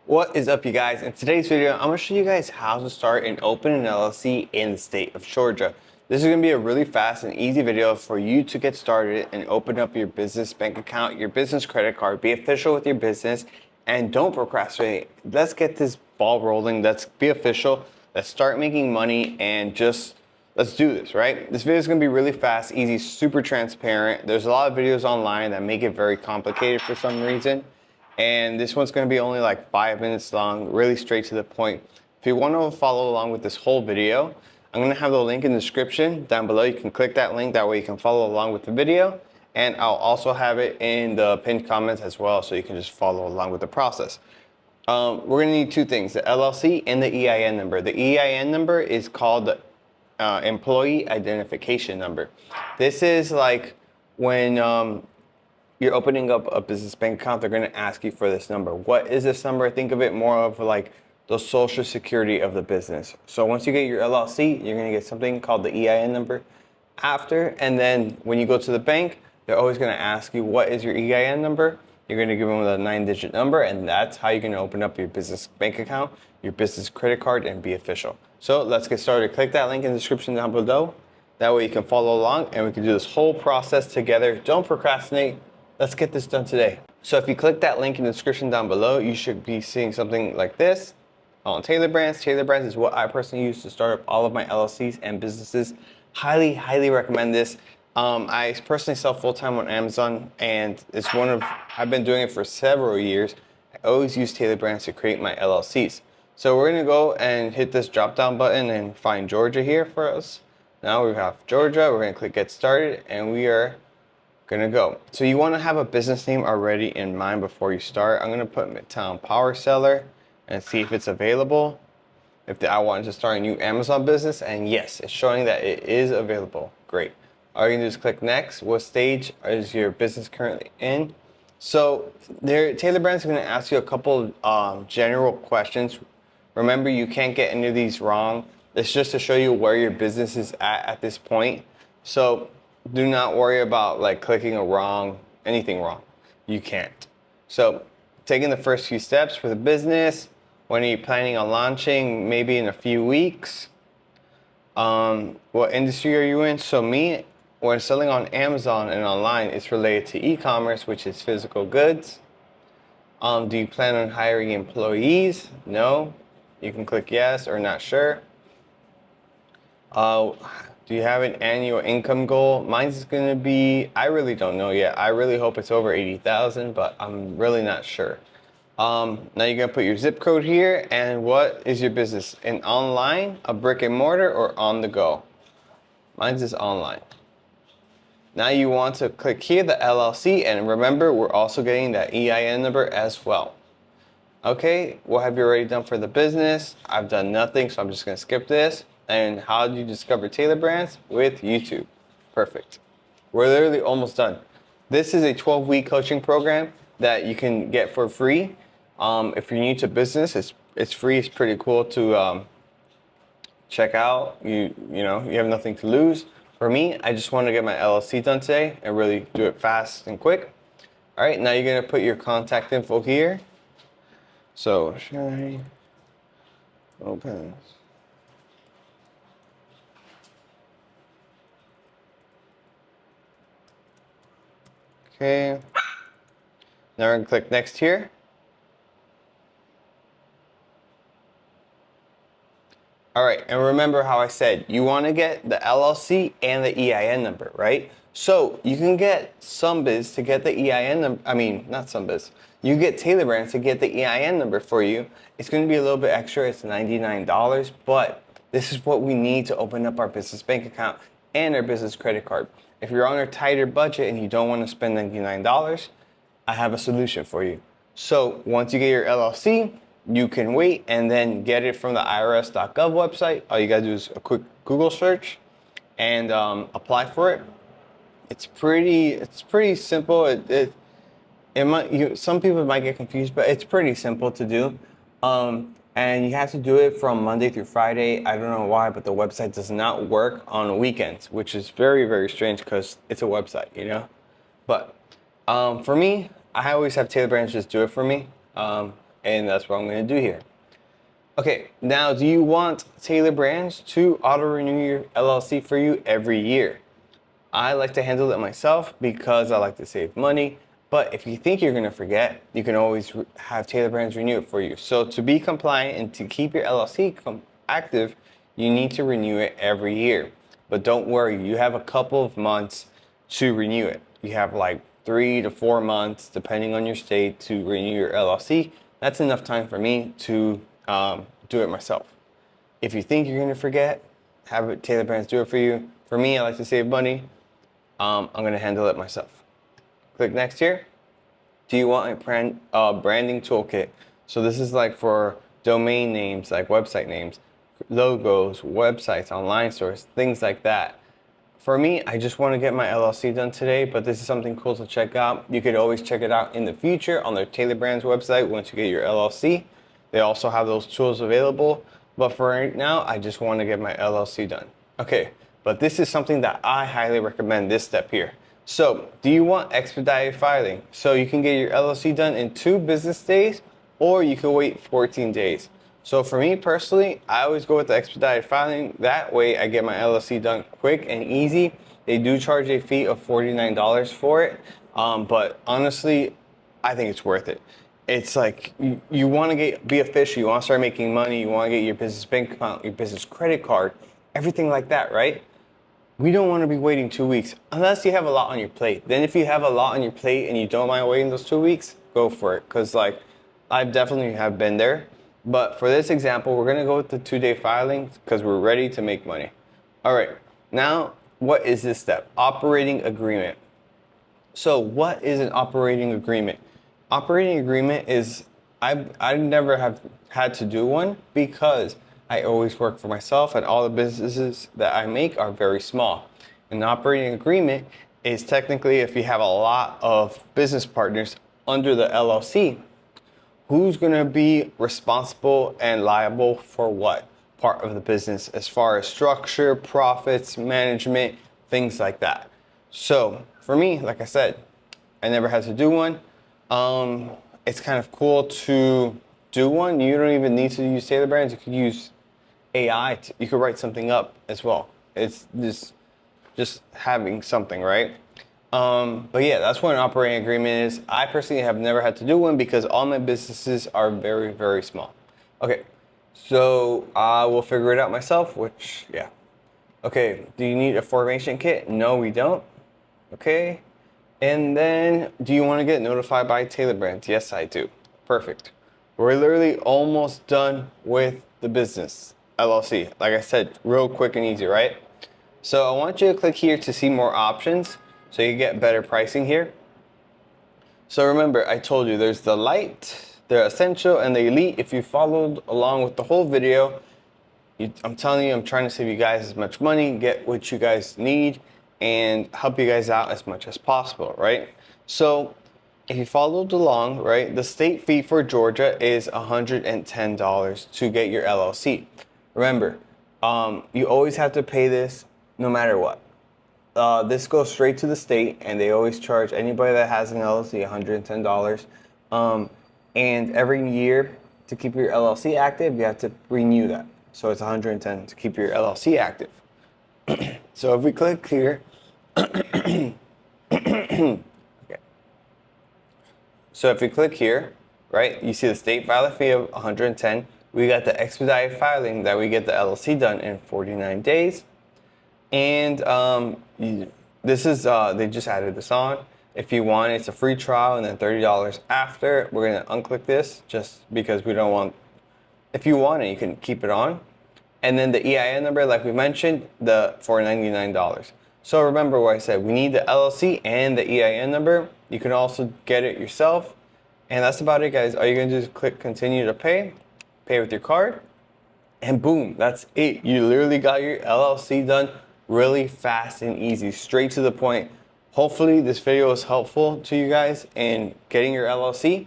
What is up, you guys? In today's video, I'm going to show you guys how to start and open an LLC in the state of Georgia. This is going to be a really fast and easy video for you to get started and open up your business bank account, your business credit card, be official with your business, and don't procrastinate. Let's get this ball rolling. Let's be official. Let's start making money and just let's do this, right? This video is going to be really fast, easy, super transparent. There's a lot of videos online that make it very complicated for some reason. And this one's going to be only like 5 minutes long, really straight to the point. If you want to follow along with this whole video, I'm going to have the link in the description down below. You can click that link, that way you can follow along with the video. And I'll also have it in the pinned comments as well, so you can just follow along with the process. We're going to need two things, the LLC and the EIN number. The EIN number is called the Employee Identification Number. This is like when you're opening up a business bank account, they're going to ask you for this number. What is this number? Think of it more of like the social security of the business. So once you get your LLC, you're going to get something called the EIN number after. And then when you go to the bank, they're always going to ask you, what is your EIN number? You're going to give them a 9-digit number, and that's how you're going to open up your business bank account, your business credit card, and be official. So let's get started. Click that link in the description down below. That way you can follow along and we can do this whole process together. Don't procrastinate. Let's get this done today. So if you click that link in the description down below, you should be seeing something like this on Tailor Brands. Tailor Brands is what I personally use to start up all of my LLCs and businesses. Highly, highly recommend this. I personally sell full-time on Amazon, and it's I've been doing it for several years. I always use Tailor Brands to create my LLCs. So we're gonna go and hit this drop-down button and find Georgia here for us. Now we have Georgia. We're gonna click Get Started, and we are gonna go. So you want to have a business name already in mind before you start. I'm gonna put Midtown Power Seller and see if it's available. I wanted to start a new Amazon business, and yes, it's showing that it is available. Great. All you can do is click next. What stage is your business currently in? So Tailor Brands is gonna ask you a couple general questions. Remember, you can't get any of these wrong. It's just to show you where your business is at this point. So do not worry about like clicking anything wrong. You can't. So taking the first few steps for the business. When are you planning on launching? Maybe in a few weeks. What industry are you in? So when selling on Amazon and online, it's related to e-commerce, which is physical goods. Do you plan on hiring employees? No. You can click yes or not sure. Do you have an annual income goal? Mine's gonna be, I really don't know yet. I really hope it's over 80,000, but I'm really not sure. Now you're gonna put your zip code here, and what is your business? An online, a brick and mortar, or on the go? Mine's is online. Now you want to click here, the LLC, and remember, we're also getting that EIN number as well. Okay, what have you already done for the business? I've done nothing, so I'm just gonna skip this. And how do you discover Tailor Brands? With YouTube. Perfect. We're literally almost done. This is a 12-week coaching program that you can get for free. If you're new to business, it's free. It's pretty cool to check out. You have nothing to lose. For me, I just want to get my LLC done today and really do it fast and quick. All right, now you're gonna put your contact info here. So should I open this? Okay, now we're gonna click next here. All right, and remember how I said you want to get the LLC and the EIN number, right? So you can get SunBiz to get the EIN number. Not SunBiz. You get Tailor Brands to get the EIN number for you. It's going to be a little bit extra. It's $99, but this is what we need to open up our business bank account and our business credit card. If you're on a tighter budget and you don't want to spend $99, I have a solution for you. So once you get your LLC, you can wait and then get it from the irs.gov website. All you gotta do is a quick Google search and apply for it. It's pretty simple. Some people might get confused, but it's pretty simple to do. And you have to do it from Monday through Friday. I don't know why, but the website does not work on weekends, which is very, very strange because it's a website, you know? But for me, I always have Tailor Brands just do it for me. and that's what I'm going to do here. Okay, now do you want Tailor Brands to auto-renew your LLC for you every year? I like to handle it myself because I like to save money. But if you think you're going to forget, you can always have Tailor Brands renew it for you. So to be compliant and to keep your LLC active, you need to renew it every year. But don't worry, you have a couple of months to renew it. You have like 3 to 4 months, depending on your state, to renew your LLC. That's enough time for me to do it myself. If you think you're going to forget, have Tailor Brands do it for you. For me, I like to save money. I'm going to handle it myself. Click next here. Do you want a branding toolkit? So this is like for domain names, like website names, logos, websites, online stores, things like that. For me, I just want to get my LLC done today, but this is something cool to check out. You could always check it out in the future on their Tailor Brands website once you get your LLC. They also have those tools available. But for right now, I just want to get my LLC done. Okay, but this is something that I highly recommend, this step here. So, do you want expedited filing? So you can get your LLC done in 2 business days, or you can wait 14 days. So for me personally, I always go with the expedited filing. That way I get my LLC done quick and easy. They do charge a fee of $49 for it, but honestly, I think it's worth it. It's like you want to be official, you want to start making money, you want to get your business bank account, your business credit card, everything like that, right? We don't want to be waiting 2 weeks unless you have a lot on your plate. Then if you have a lot on your plate and you don't mind waiting those 2 weeks, go for it. Because like I definitely have been there. But for this example, we're going to go with the 2-day filing because we're ready to make money. All right. Now, what is this step? Operating agreement. So what is an operating agreement? Operating agreement is, I never have had to do one because I always work for myself and all the businesses that I make are very small. An operating agreement is technically if you have a lot of business partners under the LLC, who's going to be responsible and liable for what part of the business as far as structure, profits, management, things like that. So for me, like I said, I never had to do one. It's kind of cool to do one. You don't even need to use Tailor Brands. You could use AI. You could write something up as well. It's just having something, right? But yeah, that's what an operating agreement is. I personally have never had to do one because all my businesses are very, very small. Okay, so I will figure it out myself, which, yeah. Okay, do you need a formation kit? No, we don't. Okay, and then do you want to get notified by Tailor Brands? Yes, I do. Perfect. We're literally almost done with the business LLC. Like I said, real quick and easy, right? So I want you to click here to see more options so you get better pricing here. So remember, I told you there's the light, the essential, and the elite. If you followed along with the whole video, I'm telling you, I'm trying to save you guys as much money, get what you guys need, and help you guys out as much as possible, right? So if you followed along, right, the state fee for Georgia is $110 to get your LLC. Remember, you always have to pay this no matter what. This goes straight to the state, and they always charge anybody that has an LLC $110. And every year, to keep your LLC active, you have to renew that. So it's $110 to keep your LLC active. So if we click here, okay. So if we click here, right, you see the state filing fee of $110. We got the expedited filing that we get the LLC done in 49 days. And this is, they just added this on. If you want, it's a free trial and then $30 after. We're going to unclick this just because we don't want, if you want it, you can keep it on. And then the EIN number, like we mentioned, for $99. So remember what I said, we need the LLC and the EIN number. You can also get it yourself. And that's about it, guys. All you're going to do is click continue to pay with your card, and boom, that's it. You literally got your LLC done really fast and easy, straight to the point. Hopefully this video is helpful to you guys in getting your LLC.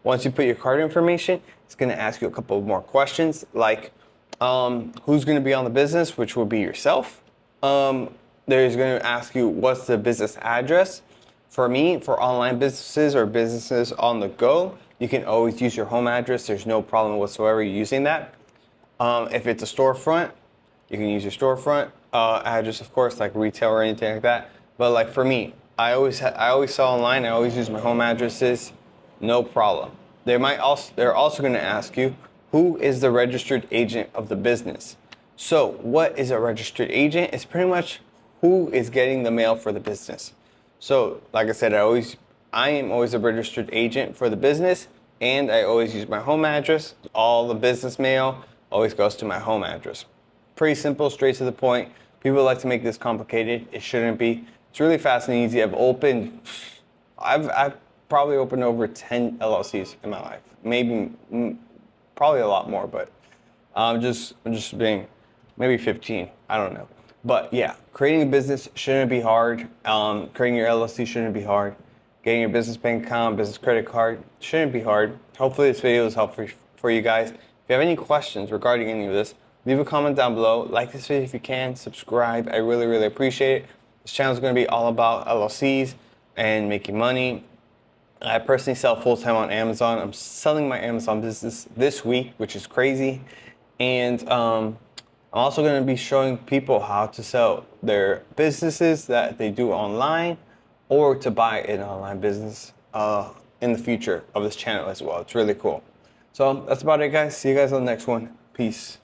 Once you put your card information, it's going to ask you a couple more questions like who's going to be on the business, which will be yourself. There's going to ask you what's the business address. For me, for online businesses or businesses on the go, you can always use your home address. There's no problem whatsoever using that. If it's a storefront, you can use your storefront address, of course, like retail or anything like that. But like for me, I always sell online. I always use my home addresses, no problem. They're also going to ask you, who is the registered agent of the business? So what is a registered agent? It's pretty much who is getting the mail for the business. So like I said, I am always a registered agent for the business, and I always use my home address. All the business mail always goes to my home address. Pretty simple, straight to the point. People like to make this complicated. It shouldn't be. It's really fast and easy. I've probably opened over 10 LLCs in my life. Probably a lot more, but I'm just being maybe 15. I don't know. But yeah, creating a business shouldn't be hard. Creating your LLC shouldn't be hard. Getting your business bank account, business credit card shouldn't be hard. Hopefully this video was helpful for you guys. If you have any questions regarding any of this, leave a comment down below. Like this video if you can. Subscribe. I really, really appreciate it. This channel is going to be all about LLCs and making money. I personally sell full-time on Amazon. I'm selling my Amazon business this week, which is crazy. And I'm also going to be showing people how to sell their businesses that they do online, or to buy an online business in the future of this channel as well. It's really cool. So that's about it, guys. See you guys on the next one. Peace.